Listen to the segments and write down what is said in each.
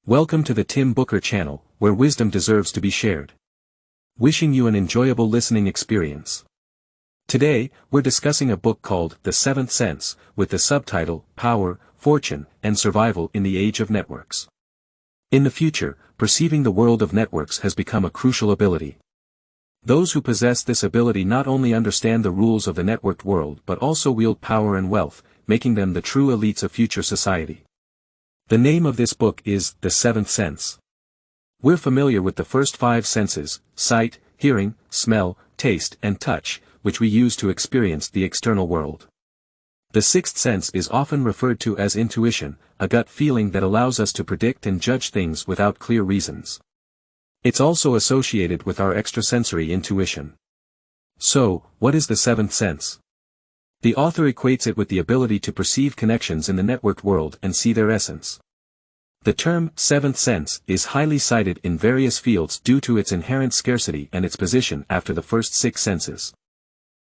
Welcome to the Tim Booker channel, where wisdom deserves to be shared. Wishing you an enjoyable listening experience. Today, we're discussing a book called The Seventh Sense, with the subtitle, Power, Fortune, and Survival in the Age of Networks. In the future, perceiving the world of networks has become a crucial ability. Those who possess this ability not only understand the rules of the networked world but also wield power and wealth, making them the true elites of future society. The name of this book is The Seventh Sense. We're familiar with the first five senses: sight, hearing, smell, taste, and touch, which we use to experience the external world. The sixth sense is often referred to as intuition, a gut feeling that allows us to predict and judge things without clear reasons. It's also associated with our extrasensory intuition. So, what is the seventh sense? The author equates it with the ability to perceive connections in the networked world and see their essence. The term seventh sense is highly cited in various fields due to its inherent scarcity and its position after the first six senses.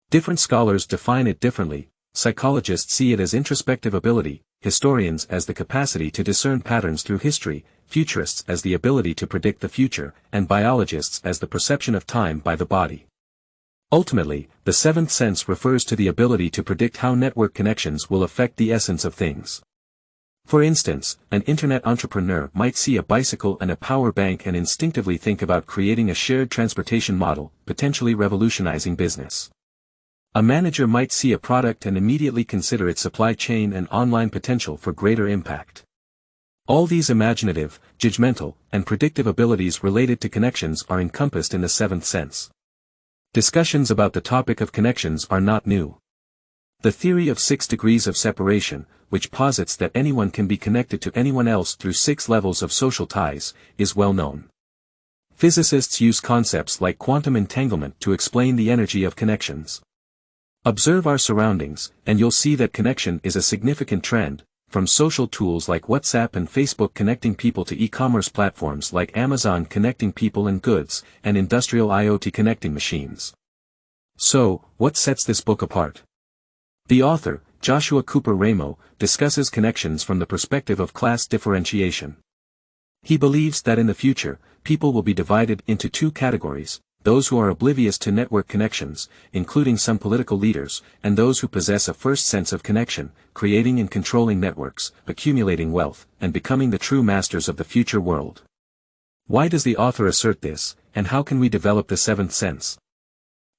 Different scholars define it differently. Psychologists see it as introspective ability, historians as the capacity to discern patterns through history, futurists as the ability to predict the future, and biologists as the perception of time by the body. Ultimately, the seventh sense refers to the ability to predict how network connections will affect the essence of things. For instance, an internet entrepreneur might see a bicycle and a power bank and instinctively think about creating a shared transportation model, potentially revolutionizing business. A manager might see a product and immediately consider its supply chain and online potential for greater impact. All these imaginative, judgmental, and predictive abilities related to connections are encompassed in the seventh sense. Discussions about the topic of connections are not new. The theory of 6 degrees of separation, which posits that anyone can be connected to anyone else through 6 levels of social ties, is well known. Physicists use concepts like quantum entanglement to explain the energy of connections. Observe our surroundings, and you'll see that connection is a significant trend, from social tools like WhatsApp and Facebook connecting people to e-commerce platforms like Amazon connecting people and goods, and industrial IoT connecting machines. So, what sets this book apart? The author, Joshua Cooper Ramo, discusses connections from the perspective of class differentiation. He believes that in the future, people will be divided into 2 categories: those who are oblivious to network connections, including some political leaders, and those who possess a first sense of connection, creating and controlling networks, accumulating wealth, and becoming the true masters of the future world. Why does the author assert this, and how can we develop the seventh sense?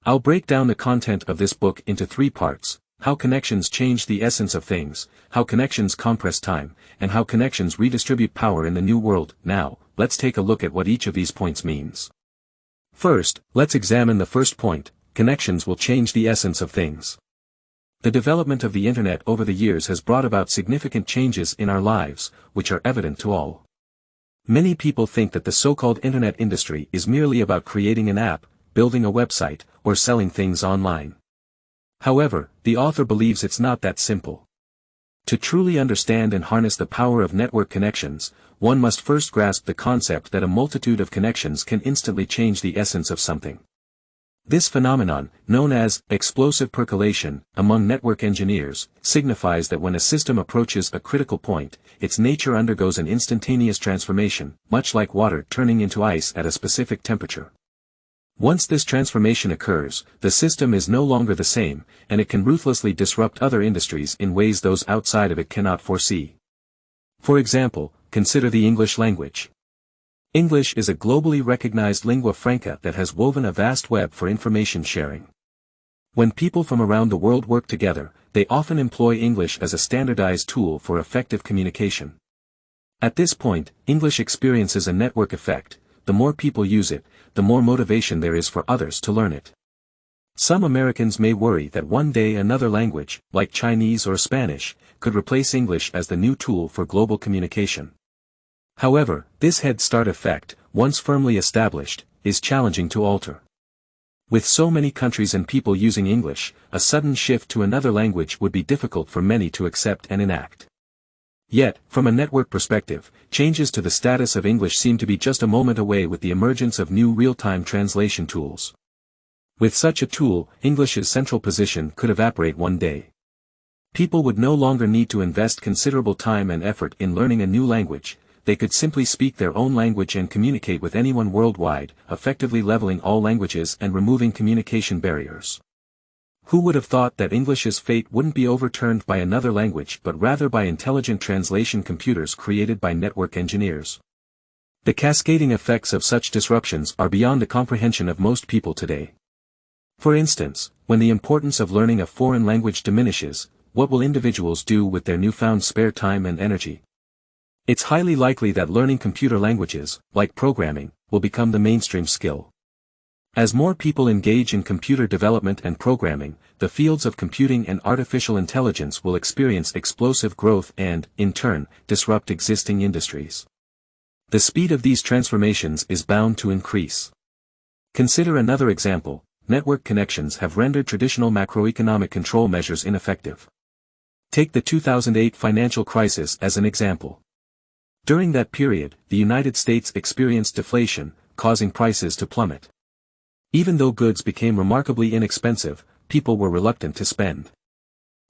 I'll break down the content of this book into 3 parts: how connections change the essence of things, how connections compress time, and how connections redistribute power in the new world. Now, let's take a look at what each of these points means. First, let's examine the first point: connections will change the essence of things. The development of the internet over the years has brought about significant changes in our lives, which are evident to all. Many people think that the so-called internet industry is merely about creating an app, building a website, or selling things online. However, the author believes it's not that simple. To truly understand and harness the power of network connections, one must first grasp the concept that a multitude of connections can instantly change the essence of something. This phenomenon, known as explosive percolation among network engineers, signifies that when a system approaches a critical point, its nature undergoes an instantaneous transformation, much like water turning into ice at a specific temperature. Once this transformation occurs, the system is no longer the same, and it can ruthlessly disrupt other industries in ways those outside of it cannot foresee. For example, consider the English language. English is a globally recognized lingua franca that has woven a vast web for information sharing. When people from around the world work together, they often employ English as a standardized tool for effective communication. At this point, English experiences a network effect. The more people use it, the more motivation there is for others to learn it. Some Americans may worry that one day another language, like Chinese or Spanish, could replace English as the new tool for global communication. However, this head start effect, once firmly established, is challenging to alter. With so many countries and people using English, a sudden shift to another language would be difficult for many to accept and enact. Yet, from a network perspective, changes to the status of English seem to be just a moment away with the emergence of new real-time translation tools. With such a tool, English's central position could evaporate one day. People would no longer need to invest considerable time and effort in learning a new language. they could simply speak their own language and communicate with anyone worldwide, effectively leveling all languages and removing communication barriers. Who would have thought that English's fate wouldn't be overturned by another language but rather by intelligent translation computers created by network engineers? The cascading effects of such disruptions are beyond the comprehension of most people today. For instance, when the importance of learning a foreign language diminishes, what will individuals do with their newfound spare time and energy? It's highly likely that learning computer languages, like programming, will become the mainstream skill. As more people engage in computer development and programming, the fields of computing and artificial intelligence will experience explosive growth and, in turn, disrupt existing industries. The speed of these transformations is bound to increase. Consider another example: network connections have rendered traditional macroeconomic control measures ineffective. Take the 2008 financial crisis as an example. During that period, the United States experienced deflation, causing prices to plummet. Even though goods became remarkably inexpensive, people were reluctant to spend.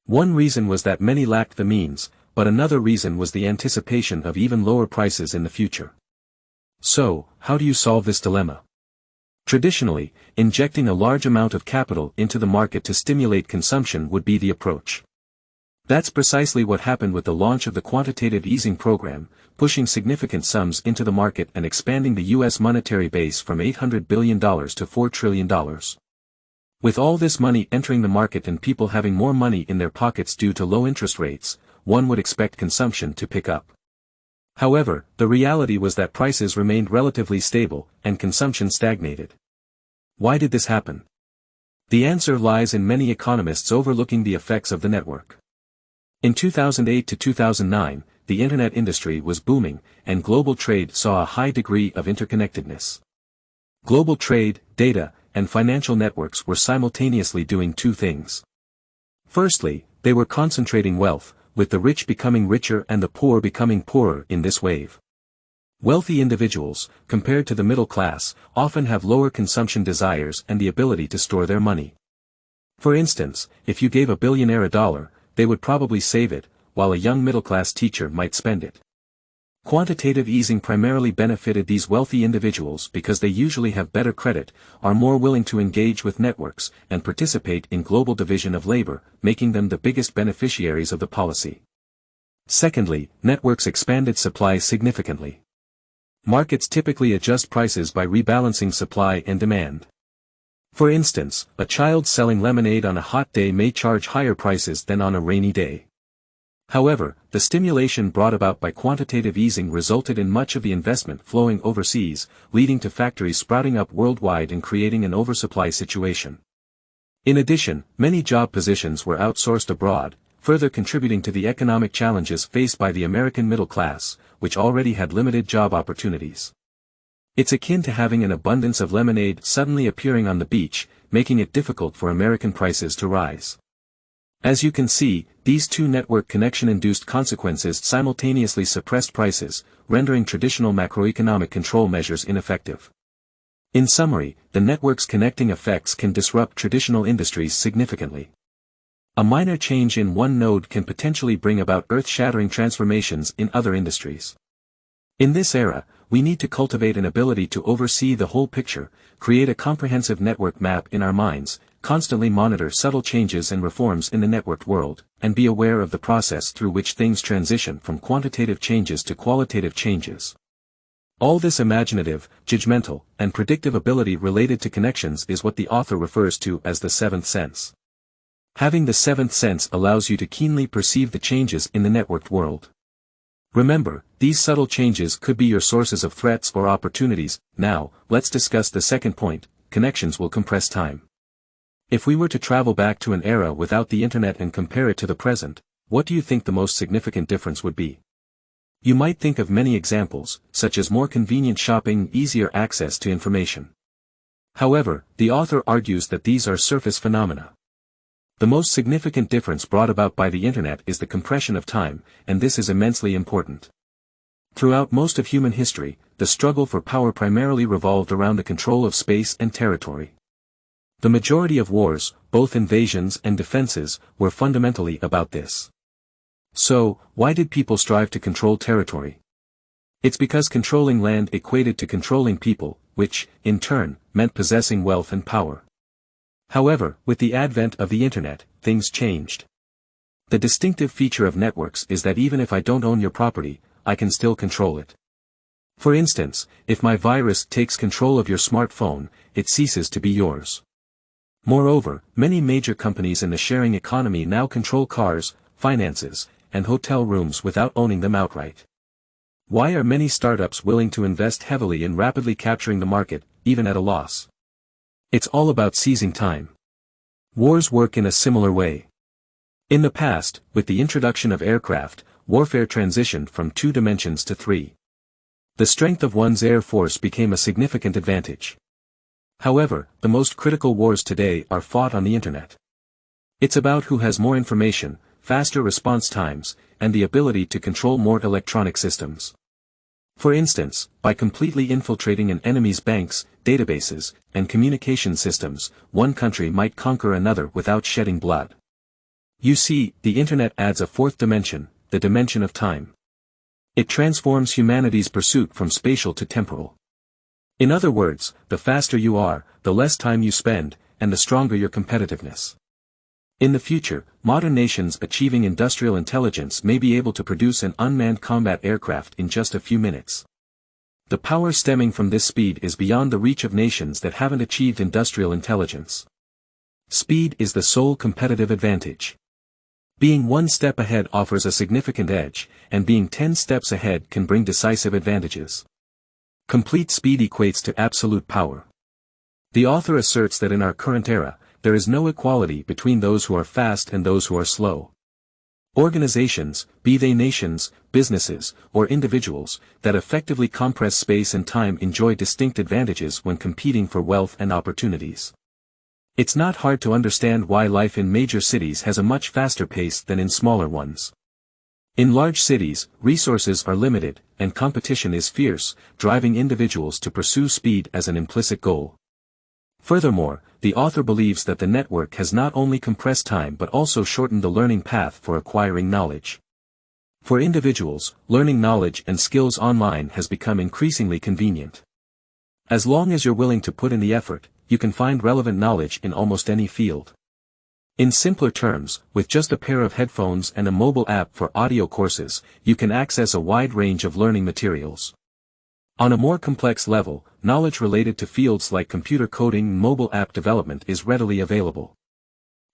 One reason was that many lacked the means, but another reason was the anticipation of even lower prices in the future. So, how do you solve this dilemma? Traditionally, injecting a large amount of capital into the market to stimulate consumption would be the approach. That's precisely what happened with the launch of the quantitative easing program, pushing significant sums into the market and expanding the U.S. monetary base from $800 billion to $4 trillion. With all this money entering the market and people having more money in their pockets due to low interest rates, one would expect consumption to pick up. However, the reality was that prices remained relatively stable, and consumption stagnated. Why did this happen? The answer lies in many economists overlooking the effects of the network. In 2008 to 2009, the internet industry was booming, and global trade saw a high degree of interconnectedness. Global trade, data, and financial networks were simultaneously doing two things. Firstly, they were concentrating wealth, with the rich becoming richer and the poor becoming poorer in this wave. Wealthy individuals, compared to the middle class, often have lower consumption desires and the ability to store their money. For instance, if you gave a billionaire $1, they would probably save it, while a young middle-class teacher might spend it. Quantitative easing primarily benefited these wealthy individuals because they usually have better credit, are more willing to engage with networks, and participate in global division of labor, making them the biggest beneficiaries of the policy. Secondly, networks expanded supply significantly. Markets typically adjust prices by rebalancing supply and demand. For instance, a child selling lemonade on a hot day may charge higher prices than on a rainy day. However, the stimulation brought about by quantitative easing resulted in much of the investment flowing overseas, leading to factories sprouting up worldwide and creating an oversupply situation. In addition, many job positions were outsourced abroad, further contributing to the economic challenges faced by the American middle class, which already had limited job opportunities. It's akin to having an abundance of lemonade suddenly appearing on the beach, making it difficult for American prices to rise. As you can see, these two network connection-induced consequences simultaneously suppressed prices, rendering traditional macroeconomic control measures ineffective. In summary, the network's connecting effects can disrupt traditional industries significantly. A minor change in one node can potentially bring about earth-shattering transformations in other industries. In this era, we need to cultivate an ability to oversee the whole picture, create a comprehensive network map in our minds, constantly monitor subtle changes and reforms in the networked world, and be aware of the process through which things transition from quantitative changes to qualitative changes. All this imaginative, judgmental, and predictive ability related to connections is what the author refers to as the seventh sense. Having the seventh sense allows you to keenly perceive the changes in the networked world. Remember, these subtle changes could be your sources of threats or opportunities. Now, let's discuss the second point: connections will compress time. If we were to travel back to an era without the internet and compare it to the present, what do you think the most significant difference would be? You might think of many examples, such as more convenient shopping, easier access to information. However, the author argues that these are surface phenomena. The most significant difference brought about by the internet is the compression of time, and this is immensely important. Throughout most of human history, the struggle for power primarily revolved around the control of space and territory. The majority of wars, both invasions and defenses, were fundamentally about this. So, why did people strive to control territory? It's because controlling land equated to controlling people, which, in turn, meant possessing wealth and power. However, with the advent of the internet, things changed. The distinctive feature of networks is that even if I don't own your property, I can still control it. For instance, if my virus takes control of your smartphone, it ceases to be yours. Moreover, many major companies in the sharing economy now control cars, finances, and hotel rooms without owning them outright. Why are many startups willing to invest heavily in rapidly capturing the market, even at a loss? It's all about seizing time. Wars work in a similar way. In the past, with the introduction of aircraft, warfare transitioned from 2 dimensions to 3. The strength of one's air force became a significant advantage. However, the most critical wars today are fought on the internet. It's about who has more information, faster response times, and the ability to control more electronic systems. For instance, by completely infiltrating an enemy's banks, databases, and communication systems, one country might conquer another without shedding blood. You see, the internet adds a 4th dimension, the dimension of time. It transforms humanity's pursuit from spatial to temporal. In other words, the faster you are, the less time you spend, and the stronger your competitiveness. In the future, modern nations achieving industrial intelligence may be able to produce an unmanned combat aircraft in just a few minutes. The power stemming from this speed is beyond the reach of nations that haven't achieved industrial intelligence. Speed is the sole competitive advantage. Being 1 step ahead offers a significant edge, and being 10 steps ahead can bring decisive advantages. Complete speed equates to absolute power. The author asserts that in our current era, there is no equality between those who are fast and those who are slow. Organizations, be they nations, businesses, or individuals, that effectively compress space and time enjoy distinct advantages when competing for wealth and opportunities. It's not hard to understand why life in major cities has a much faster pace than in smaller ones. In large cities, resources are limited, and competition is fierce, driving individuals to pursue speed as an implicit goal. Furthermore, the author believes that the network has not only compressed time but also shortened the learning path for acquiring knowledge. For individuals, learning knowledge and skills online has become increasingly convenient. As long as you're willing to put in the effort, you can find relevant knowledge in almost any field. In simpler terms, with just a pair of headphones and a mobile app for audio courses, you can access a wide range of learning materials. On a more complex level, knowledge related to fields like computer coding and mobile app development is readily available.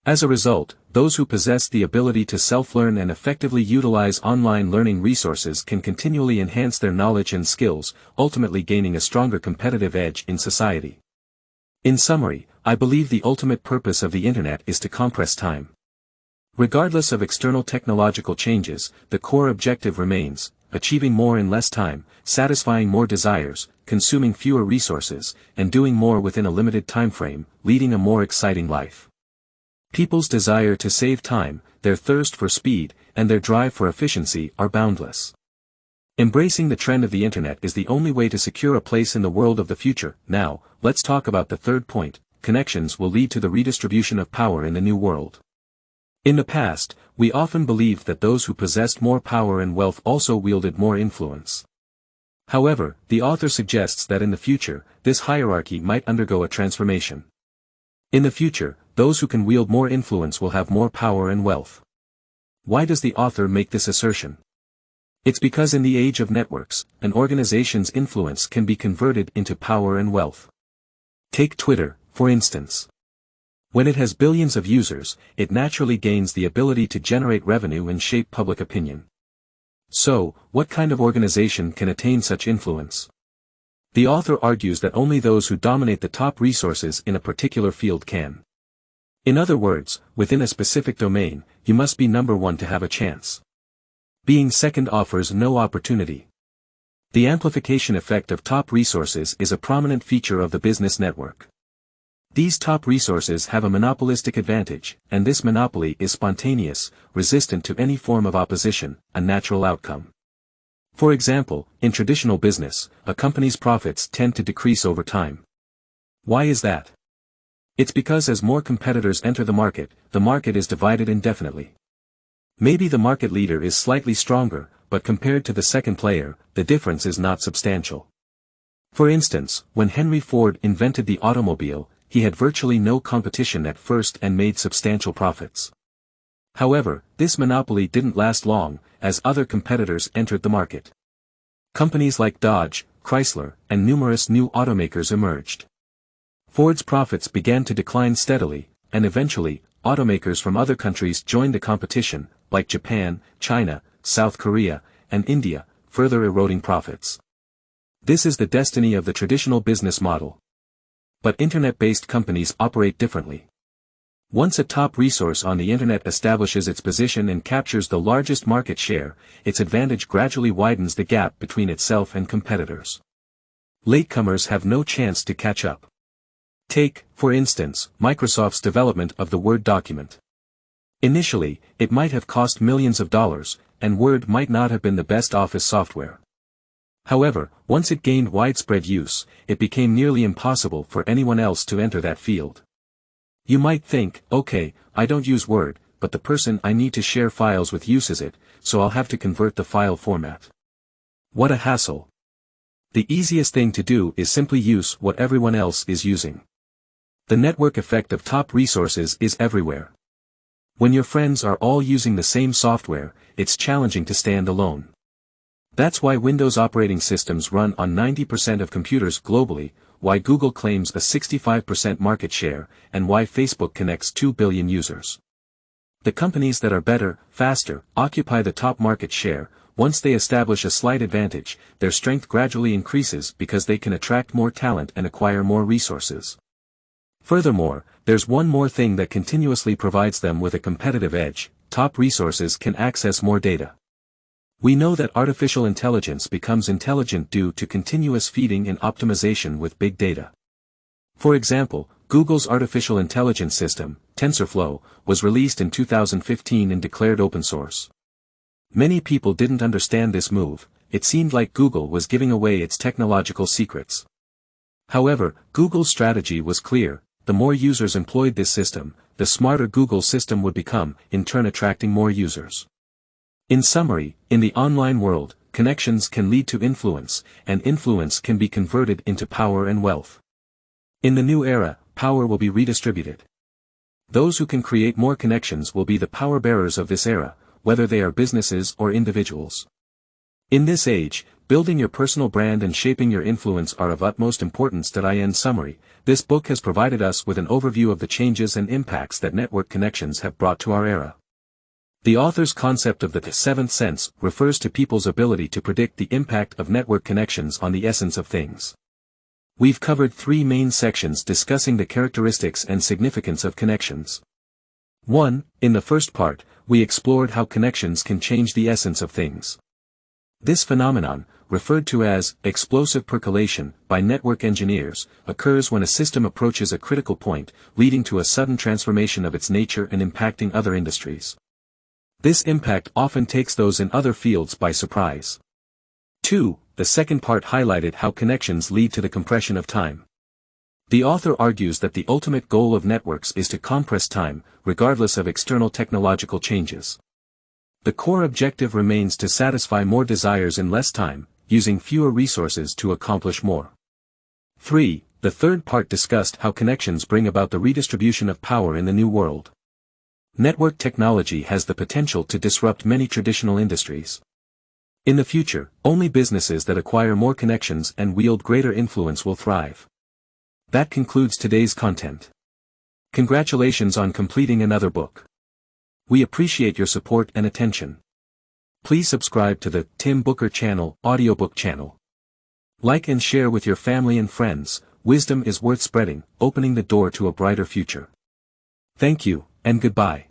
As a result, those who possess the ability to self-learn and effectively utilize online learning resources can continually enhance their knowledge and skills, ultimately gaining a stronger competitive edge in society. In summary, I believe the ultimate purpose of the internet is to compress time. Regardless of external technological changes, the core objective remains: achieving more in less time, satisfying more desires, consuming fewer resources, and doing more within a limited time frame, leading a more exciting life. People's desire to save time, their thirst for speed, and their drive for efficiency are boundless. Embracing the trend of the internet is the only way to secure a place in the world of the future. Now, let's talk about the third point: connections will lead to the redistribution of power in the new world. In the past, we often believed that those who possessed more power and wealth also wielded more influence. However, the author suggests that in the future, this hierarchy might undergo a transformation. In the future, those who can wield more influence will have more power and wealth. Why does the author make this assertion? It's because in the age of networks, an organization's influence can be converted into power and wealth. Take Twitter, for instance. When it has billions of users, it naturally gains the ability to generate revenue and shape public opinion. So, what kind of organization can attain such influence? The author argues that only those who dominate the top resources in a particular field can. In other words, within a specific domain, you must be number one to have a chance. Being second offers no opportunity. The amplification effect of top resources is a prominent feature of the business network. These top resources have a monopolistic advantage, and this monopoly is spontaneous, resistant to any form of opposition, a natural outcome. For example, in traditional business, a company's profits tend to decrease over time. Why is that? It's because as more competitors enter the market is divided indefinitely. Maybe the market leader is slightly stronger, but compared to the second player, the difference is not substantial. For instance, when Henry Ford invented the automobile, he had virtually no competition at first and made substantial profits. However, this monopoly didn't last long, as other competitors entered the market. Companies like Dodge, Chrysler, and numerous new automakers emerged. Ford's profits began to decline steadily, and eventually, automakers from other countries joined the competition, like Japan, China, South Korea, and India, further eroding profits. This is the destiny of the traditional business model. But internet-based companies operate differently. Once a top resource on the internet establishes its position and captures the largest market share, its advantage gradually widens the gap between itself and competitors. Latecomers have no chance to catch up. Take, for instance, Microsoft's development of the Word document. Initially, it might have cost millions of dollars, and Word might not have been the best office software. However, once it gained widespread use, it became nearly impossible for anyone else to enter that field. You might think, okay, I don't use Word, but the person I need to share files with uses it, so I'll have to convert the file format. What a hassle. The easiest thing to do is simply use what everyone else is using. The network effect of top resources is everywhere. When your friends are all using the same software, it's challenging to stand alone. That's why Windows operating systems run on 90% of computers globally, why Google claims a 65% market share, and why Facebook connects 2 billion users. The companies that are better, faster, occupy the top market share. Once they establish a slight advantage, their strength gradually increases because they can attract more talent and acquire more resources. Furthermore, there's one more thing that continuously provides them with a competitive edge: top resources can access more data. We know that artificial intelligence becomes intelligent due to continuous feeding and optimization with big data. For example, Google's artificial intelligence system, TensorFlow, was released in 2015 and declared open source. Many people didn't understand this move. It seemed like Google was giving away its technological secrets. However, Google's strategy was clear: the more users employed this system, the smarter Google's system would become, in turn attracting more users. In summary, in the online world, connections can lead to influence, and influence can be converted into power and wealth. In the new era, power will be redistributed. Those who can create more connections will be the power bearers of this era, whether they are businesses or individuals. In this age, building your personal brand and shaping your influence are of utmost importance. In summary, this book has provided us with an overview of the changes and impacts that network connections have brought to our era. The author's concept of the seventh sense refers to people's ability to predict the impact of network connections on the essence of things. We've covered 3 main sections discussing the characteristics and significance of connections. 1. In the first part, we explored how connections can change the essence of things. This phenomenon, referred to as explosive percolation by network engineers, occurs when a system approaches a critical point, leading to a sudden transformation of its nature and impacting other industries. This impact often takes those in other fields by surprise. 2. The second part highlighted how connections lead to the compression of time. The author argues that the ultimate goal of networks is to compress time, regardless of external technological changes. The core objective remains to satisfy more desires in less time, using fewer resources to accomplish more. 3. The third part discussed how connections bring about the redistribution of power in the new world. Network technology has the potential to disrupt many traditional industries. In the future, only businesses that acquire more connections and wield greater influence will thrive. That concludes today's content. Congratulations on completing another book. We appreciate your support and attention. Please subscribe to the Tim Booker Channel audiobook channel. Like and share with your family and friends. Wisdom is worth spreading, opening the door to a brighter future. Thank you, and goodbye.